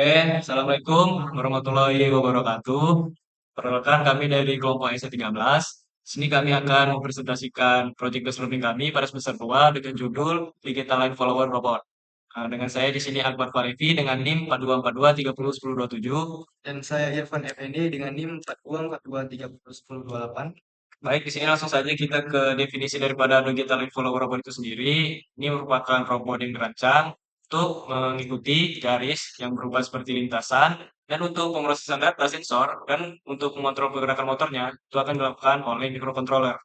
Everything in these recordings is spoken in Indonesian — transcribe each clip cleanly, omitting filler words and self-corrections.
Assalamualaikum warahmatullahi wabarakatuh. Perkenalkan kami dari kelompok S13. Sini kami akan mempresentasikan proyek based learning kami pada semester 2 dengan judul Digital Line Follower Robot. Dengan saya di sini Akbar Farifi dengan NIM 4242301027. Dan saya Irfan Effendi dengan NIM 4242301028. Baik, di sini langsung saja kita ke definisi daripada digital follower robot itu sendiri. Ini merupakan robot yang dirancang untuk mengikuti garis yang berubah seperti lintasan dan untuk pemrosesan data sensor dan untuk mengontrol pergerakan motornya itu akan dilakukan oleh microcontroller.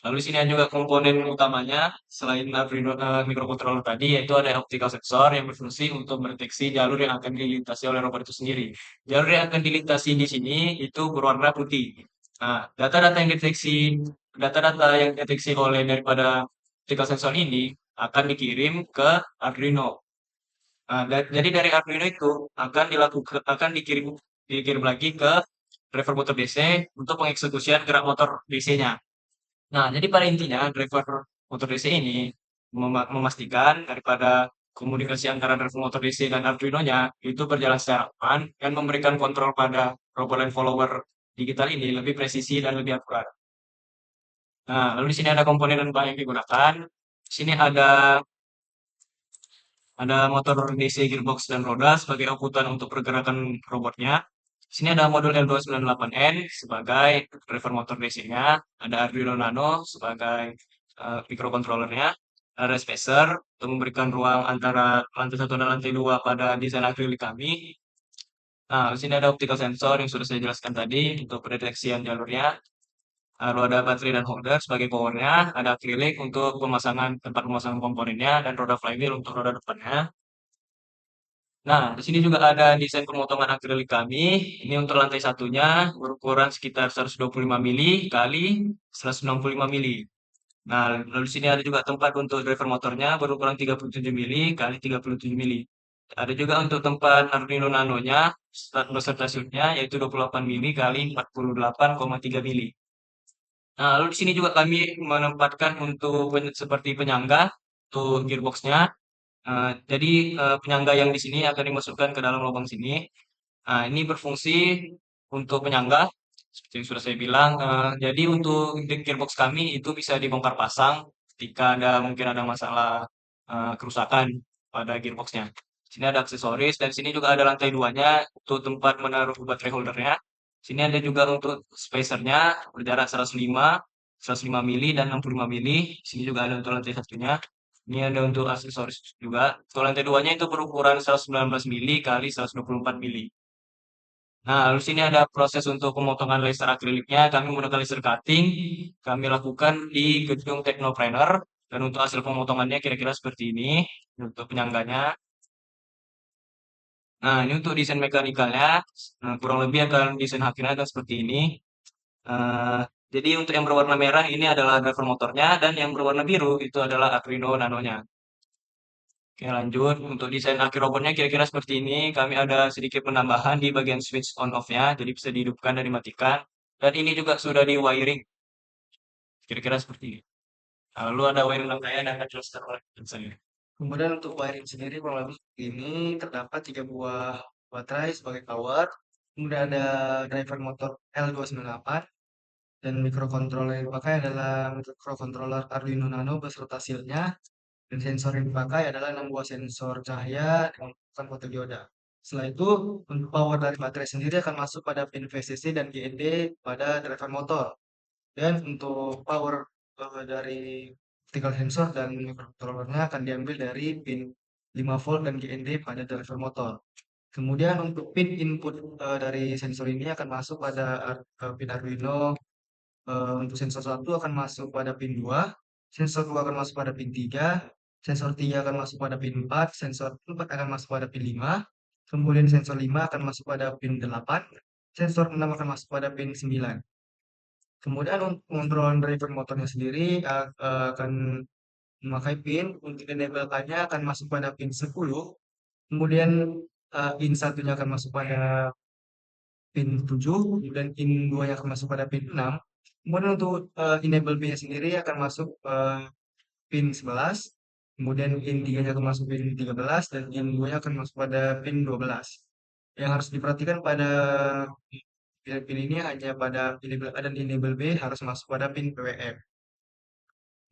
Lalu di sini ada juga komponen utamanya selain Arduino microcontroller tadi yaitu ada optical sensor yang berfungsi untuk mendeteksi jalur yang akan dilintasi oleh robot itu sendiri. Jalur yang akan dilintasi di sini itu berwarna putih. Nah, data-data yang deteksi oleh daripada optical sensor ini akan dikirim ke Arduino. Nah, jadi dari Arduino itu akan dikirim lagi ke driver motor DC untuk pengeksekusian gerak motor DC-nya. Nah, jadi pada intinya driver motor DC ini memastikan daripada komunikasi antara driver motor DC dan Arduino-nya itu berjalan secara aman dan memberikan kontrol pada robot line follower digital ini lebih presisi dan lebih akurat. Nah, lalu di sini ada komponen dan bahan yang digunakan. Di sini ada motor DC, gearbox, dan roda sebagai outputan untuk pergerakan robotnya. Di sini ada modul L298N sebagai driver motor DC-nya. Ada Arduino Nano sebagai microcontrollernya. Ada spacer untuk memberikan ruang antara lantai 1 dan lantai 2 pada desain akrilik kami. Nah, di sini ada optical sensor yang sudah saya jelaskan tadi untuk pendeteksian jalurnya. Lalu ada baterai dan holder sebagai powernya. Ada akrilik untuk tempat pemasangan komponennya dan roda flywheel untuk roda depannya. Nah, di sini juga ada desain pemotongan akrilik kami. Ini untuk lantai satunya berukuran sekitar 125 mili kali 165 mili. Nah, lalu di sini ada juga tempat untuk driver motornya berukuran 37 mili kali 37 mili. Ada juga untuk tempat Arduino Nano-nya beserta shieldnya yaitu 28 mili kali 48,3 mili. Nah, lalu di sini juga kami menempatkan untuk seperti penyangga untuk gearbox-nya. Jadi penyangga yang di sini akan dimasukkan ke dalam lubang sini. Nah, ini berfungsi untuk penyangga, seperti yang sudah saya bilang. Jadi untuk gearbox kami itu bisa dibongkar pasang ketika mungkin ada masalah kerusakan pada gearboxnya. Sini ada aksesoris dan sini juga ada lantai duanya untuk tempat menaruh baterai holdernya. Sini ada juga untuk spacernya berjarak 105 mili dan 65 mili. Sini juga ada untuk lantai satunya. Ini ada untuk aksesoris juga. Untuk lantai duanya itu berukuran 119 mili kali 124 mili. Nah, lalu sini ada proses untuk pemotongan laser akriliknya. Kami menggunakan laser cutting. Kami lakukan di gedung Teknopreneur. Dan untuk hasil pemotongannya kira-kira seperti ini. Untuk penyangganya. Nah, ini untuk desain mekanikalnya. Nah, kurang lebih akan desain akhirnya akan seperti ini. Eh, jadi untuk yang berwarna merah ini adalah driver motornya. Dan yang berwarna biru itu adalah Arduino Nano-nya. Oke, lanjut. Untuk desain akhir robotnya kira-kira seperti ini. Kami ada sedikit penambahan di bagian switch on off-nya. Jadi bisa dihidupkan dan dimatikan. Dan ini juga sudah di wiring. Kira-kira seperti ini. Nah, lalu ada wiring rangkaian yang akan jelaskan oleh saya. Kemudian untuk wiring sendiri kurang lebih seperti ini terdapat 3 buah baterai sebagai power. Kemudian ada driver motor L298 dan microcontroller yang dipakai adalah microcontroller Arduino Nano beserta shieldnya. Dan sensor yang dipakai adalah 6 buah sensor cahaya dengan menggunakan fotodioda. Setelah itu, untuk power dari baterai sendiri akan masuk pada pin VCC dan GND pada driver motor. Dan untuk power dari optical sensor dan microcontrollernya akan diambil dari pin 5 volt dan GND pada driver motor. Kemudian untuk pin input dari sensor ini akan masuk pada pin Arduino. Untuk sensor 1 akan masuk pada pin 2, sensor 2 akan masuk pada pin 3, sensor 3 akan masuk pada pin 4, sensor 4 akan masuk pada pin 5, kemudian sensor 5 akan masuk pada pin 8, sensor 6 akan masuk pada pin 9. Kemudian untuk pengontrolan driver motornya sendiri akan memakai pin untuk enable-nya akan masuk pada pin 10, kemudian in satunya akan masuk pada pin 7, kemudian in 2-nya akan masuk pada pin 6. Kemudian untuk enable B-nya sendiri akan masuk pin 11, kemudian pin 3-nya akan masuk pin 13, dan pin 2-nya akan masuk pada pin 12. Yang harus diperhatikan pada pin ini hanya pada enable A dan enable B harus masuk pada pin PWM.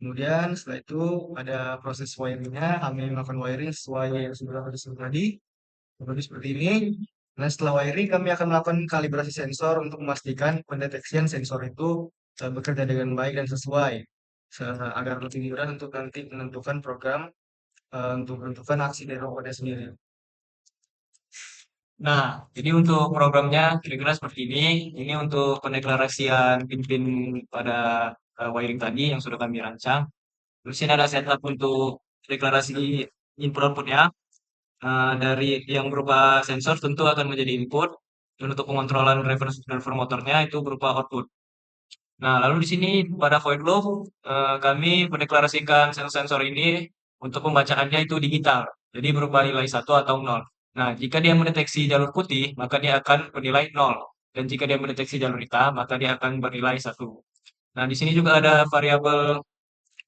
Kemudian setelah itu ada proses wiringnya, kami melakukan wiring sesuai yang sudah disebut tadi, seperti ini. Nah, setelah wiring kami akan melakukan kalibrasi sensor untuk memastikan pendeteksian sensor itu bekerja dengan baik dan sesuai, agar lebih mudah untuk nanti menentukan program untuk menentukan aksi dari robotnya sendiri. Nah, jadi untuk programnya kira-kira seperti ini. Ini untuk pendeklarasian pin-pin pada wiring tadi yang sudah kami rancang. Terus ini ada setup untuk deklarasi input outputnya. Dari yang berupa sensor tentu akan menjadi input, dan untuk pengontrolan driver motornya itu berupa output. Nah, lalu di sini pada void loop kami mendeklarasikan sensor-sensor ini untuk pembacaannya itu digital, jadi berupa nilai satu atau 0. Nah, jika dia mendeteksi jalur putih, maka dia akan bernilai 0. Dan jika dia mendeteksi jalur hitam, maka dia akan bernilai satu. Nah, di sini juga ada variabel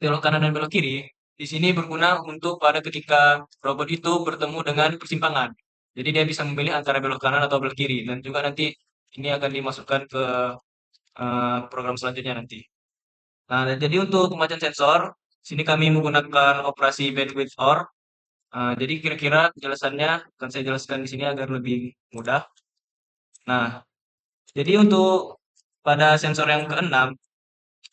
belok kanan dan belok kiri. Di sini berguna untuk pada ketika robot itu bertemu dengan persimpangan. Jadi dia bisa memilih antara belok kanan atau belok kiri. Dan juga nanti ini akan dimasukkan ke program selanjutnya nanti. Nah, dan jadi untuk pembacaan sensor, sini kami menggunakan operasi bandwidth OR. Jadi kira-kira penjelasannya akan saya jelaskan di sini agar lebih mudah. Nah, jadi untuk pada sensor yang keenam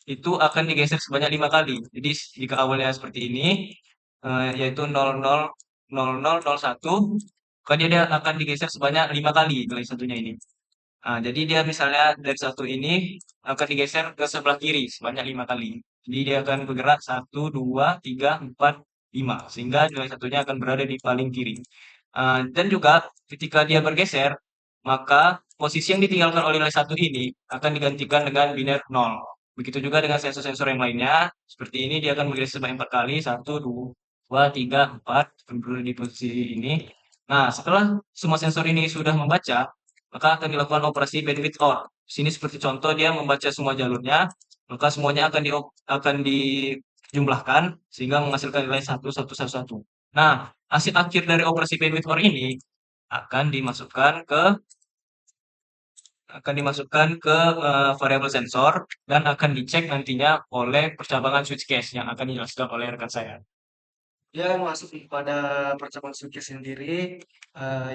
itu akan digeser sebanyak 5 kali. Jadi jika awalnya seperti ini, yaitu 000001, maka dia akan digeser sebanyak 5 kali nilai satunya ini. Nah, jadi dia misalnya dari satu ini akan digeser ke sebelah kiri sebanyak 5 kali. Jadi dia akan bergerak satu, dua, tiga, empat, lima, sehingga nilai satunya akan berada di paling kiri. Dan juga ketika dia bergeser, maka posisi yang ditinggalkan oleh nilai satu ini akan digantikan dengan biner 0. Begitu juga dengan sensor-sensor yang lainnya. Seperti ini dia akan bergeser sebanyak 4 kali. Satu, dua, tiga, empat. Akan berada di posisi ini. Nah, setelah semua sensor ini sudah membaca, maka akan dilakukan operasi bandwidth OR. Di sini seperti contoh dia membaca semua jalurnya, maka semuanya akan dijumlahkan sehingga menghasilkan nilai 1111. Nah, hasil akhir dari operasi bandwidth OR ini akan dimasukkan ke variabel sensor dan akan dicek nantinya oleh percabangan switch case yang akan dijelaskan oleh rekan saya. Dia masuk pada percabangan switch sendiri,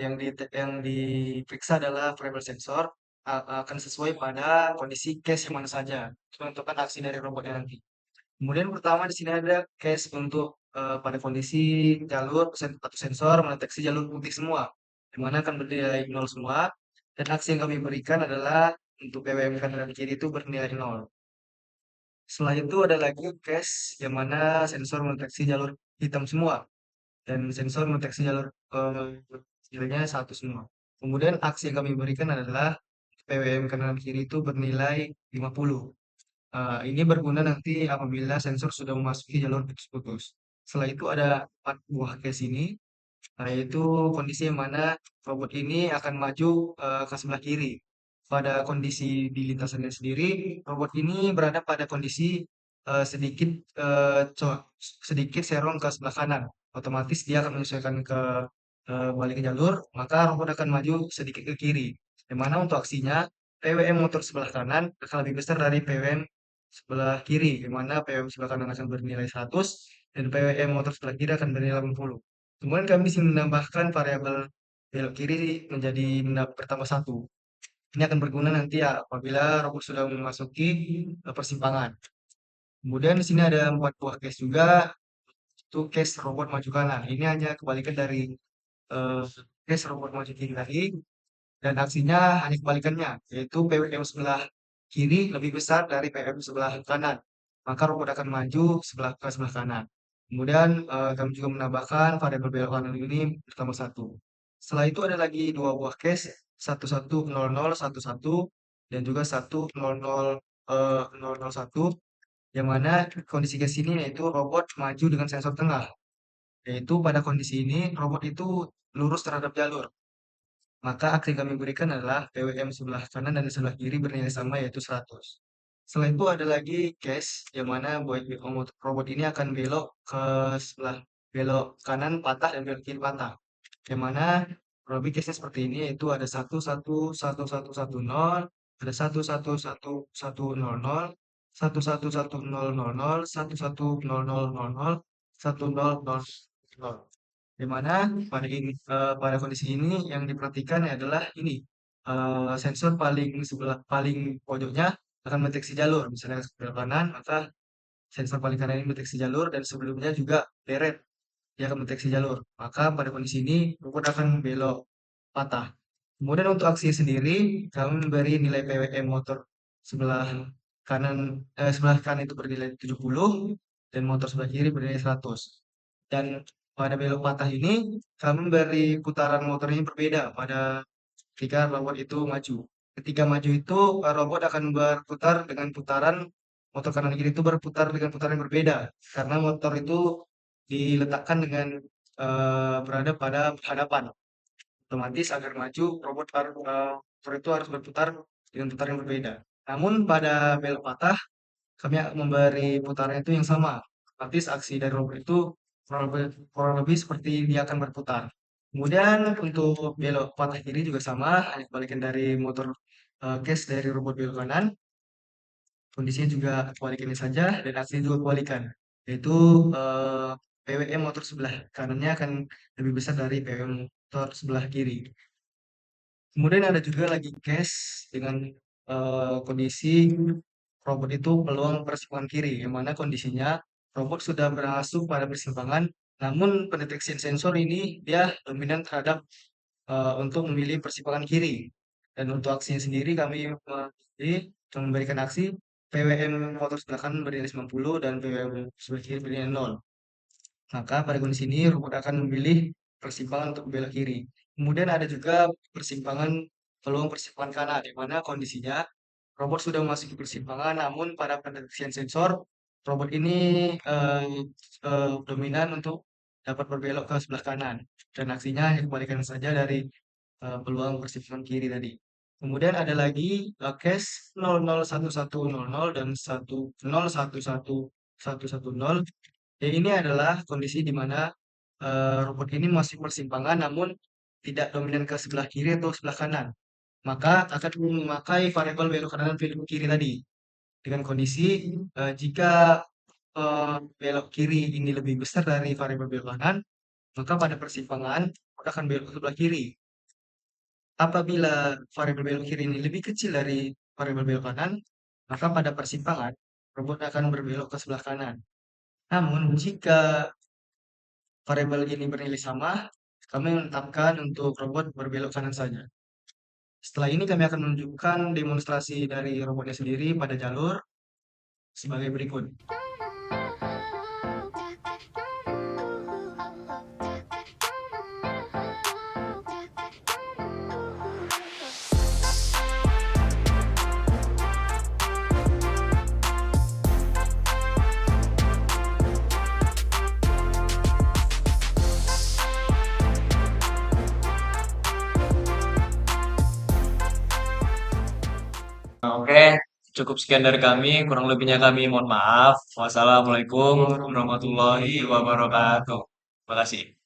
yang diperiksa adalah variabel sensor, akan sesuai pada kondisi case yang mana saja, untuk menentukan aksi dari robotnya nanti. Kemudian pertama di sini ada case untuk pada kondisi jalur atau sensor mendeteksi jalur putih semua, di mana akan bernilai 0 semua, dan aksi yang kami berikan adalah untuk PWM kanan dan kiri itu bernilai 0. Setelah itu ada lagi case yang mana sensor mendeteksi jalur hitam semua, dan sensor mendeteksi jalur nilainya satu semua. Kemudian aksi yang kami berikan adalah PWM kanan dan kiri itu bernilai 50. Ini berguna nanti apabila sensor sudah memasuki jalur putus-putus. Setelah itu ada 4 buah case ini, yaitu kondisi yang mana robot ini akan maju ke sebelah kiri. Pada kondisi di lintasannya sendiri, robot ini berada pada kondisi sedikit sedikit serong ke sebelah kanan. Otomatis dia akan menyesuaikan ke balik ke jalur, maka robot akan maju sedikit ke kiri. Yang mana untuk aksinya, PWM motor sebelah kanan akan lebih besar dari PWM sebelah kiri, di mana PWM sebelah kanan akan bernilai 100 dan PWM motor sebelah kiri akan bernilai 80. Kemudian kami bisa menambahkan variabel belok kiri menjadi bertambah satu. Ini akan berguna nanti ya apabila robot sudah memasuki persimpangan. Kemudian di sini ada 4 buah case juga, itu case robot maju kanan. Ini hanya kebalikan dari eh, case robot maju kiri tadi, dan aksinya hanya kebalikannya, yaitu PWM sebelah kiri lebih besar dari PWM sebelah kanan. Maka robot akan maju ke sebelah kanan. Kemudian kami juga menambahkan variabel belok kanan ini bertambah satu. Setelah itu ada lagi dua buah case, 110011 dan juga 10001, yang mana kondisi case ini yaitu robot maju dengan sensor tengah. Yaitu pada kondisi ini robot itu lurus terhadap jalur. Maka aksi yang kami berikan adalah PWM sebelah kanan dan sebelah kiri bernilai sama yaitu 100. Setelah itu ada lagi case yang mana robot ini akan belok ke sebelah belok kanan patah dan belok kiri patah. Yang mana kurang lebih case-nya seperti ini, yaitu ada 1111110, ada 1111100, 1110000, 1100000, 1000. Di mana pada kondisi ini yang diperhatikan adalah ini, sensor paling pojoknya akan mendeteksi jalur. Misalnya belok kanan, maka sensor paling kanan ini mendeteksi jalur dan sebelumnya juga deret, dia akan mendeteksi jalur. Maka pada kondisi ini robot akan belok patah. Kemudian untuk aksi sendiri, kami memberi nilai PWM motor sebelah sebelah kanan itu bernilai 70 dan motor sebelah kiri bernilai 100. Dan pada belok patah ini, kami memberi putaran motornya berbeda pada ketika robot itu maju. Ketika maju itu, robot akan berputar dengan putaran motor kanan kiri itu berputar dengan putaran yang berbeda. Karena motor itu diletakkan dengan berada pada hadapan. Otomatis agar maju, motor itu harus berputar dengan putaran yang berbeda. Namun pada belok patah, kami akan memberi putaran itu yang sama. Otomatis aksi dari robot itu kurang lebih seperti dia akan berputar. Kemudian untuk belok patah kiri juga sama, hanya kebalikan dari motor case dari robot belok kanan. Kondisinya juga kebalikannya saja dan aksinya juga kebalikan. Yaitu PWM motor sebelah kanannya akan lebih besar dari PWM motor sebelah kiri. Kemudian ada juga lagi case dengan kondisi robot itu peluang persimpangan kiri, yang mana kondisinya robot sudah berhasil pada persimpangan, namun pendeteksian sensor ini dia dominan terhadap untuk memilih persimpangan kiri. Dan untuk aksinya sendiri kami memberikan aksi PWM motor sebelah kanan bernilai 90 dan PWM sebelah kiri bernilai 0. Maka pada kondisi ini robot akan memilih persimpangan untuk belok kiri. Kemudian ada juga peluang persimpangan kanan, di mana kondisinya robot sudah memasuki persimpangan, namun pada pendeteksian sensor, robot ini dominan untuk dapat berbelok ke sebelah kanan. Dan aksinya hanya kebalikan saja dari peluang persimpangan kiri tadi. Kemudian ada lagi case 001100 dan 1011110. Ya, ini adalah kondisi di mana robot ini masih persimpangan namun tidak dominan ke sebelah kiri atau sebelah kanan. Maka akan memakai variabel belok kanan dan belok kiri tadi. Dengan kondisi jika belok kiri ini lebih besar dari variabel belok kanan, maka pada persimpangan robot akan belok ke sebelah kiri. Apabila variabel belok kiri ini lebih kecil dari variabel belok kanan, maka pada persimpangan robot akan berbelok ke sebelah kanan. Namun jika variabel ini bernilai sama, kami menetapkan untuk robot berbelok kanan saja. Setelah ini kami akan menunjukkan demonstrasi dari robotnya sendiri pada jalur sebagai berikut. Oke, cukup sekian dari kami. Kurang lebihnya kami mohon maaf. Wassalamualaikum warahmatullahi wabarakatuh. Terima kasih.